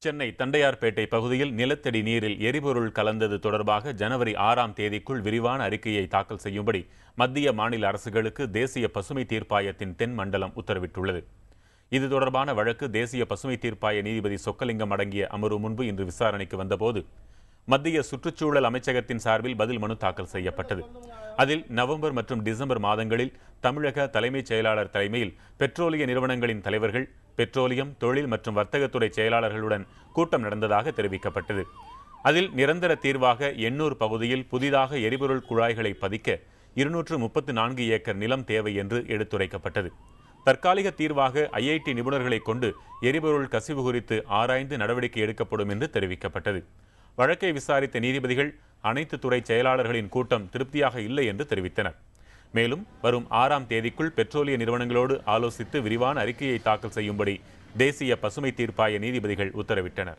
சென்னை தண்டையார்பேட்டை பகுதியில் நிலத்தடி நீரில் எரிபொருள் கலந்தது தொடர்பாக ஜனவரி 6ஆம் தேதிக்குள் விரிவான அறிக்கையை தாக்கல் செய்யும்படி மத்திய மாநில அரசுகளுக்கு தேசிய பசுமை தீர்ப்பாயத்தின் தென் மண்டலம் உத்தரவிட்டுள்ளது. இது தொடர்பான வழக்கு தேசிய பசுமை தீர்ப்பாய நீதிபதி சொக்கலிங்கம் அடங்கிய அமர்வு முன்பு இன்று விசாரணைக்கு வந்தபோது மத்திய சுற்றுச்சூழல் அமைச்சகத்தின் சார்பில் பதில் மனு தாக்கல் செய்யப்பட்டது. அதில் நவம்பர் மற்றும் டிசம்பர் மாதங்களில் தமிழக தலைமைச் செயலாளர் தலைமையில் பெட்ரோலிய நிறுவனங்களின் தலைவர்கள், பெட்ரோலியம், தொழில் மற்றும் வர்த்தகத்துறை செயலாளர்களுடன் கூட்டம் நடந்ததாக தெரிவிக்கப்பட்டது. அதில் நிரந்தர தீர்வாக எண்ணூர் பகுதியில் புதிதாக எரிபொருள் குழாய்களை பதிக்க 234 ஏக்கர் நிலம் தேவை என்று எடுத்துரைக்கப்பட்டது. தற்காலிக தீர்வாக IIT நிபுணர்களை கொண்டு எரிபொருள் கசிவு குறித்து ஆராய்ந்து நடவடிக்கை எடுக்கப்படும் என்று தெரிவிக்கப்பட்டது. வழக்கை விசாரித்த நீதிபதிகள் அனைத்து துறை செயலாளர்களின் கூட்டம் திருப்தியாக இல்லை என்று தெரிவித்தனர். மேலும் வரும் 6ஆம் தேதிக்குள் பெட்ரோலிய நிறுவனங்களோடு ஆலோசித்து விரிவான அறிக்கையை தாக்கல் செய்யும்படி தேசிய பசுமை தீர்ப்பாய நீதிபதிகள் உத்தரவிட்டனர்.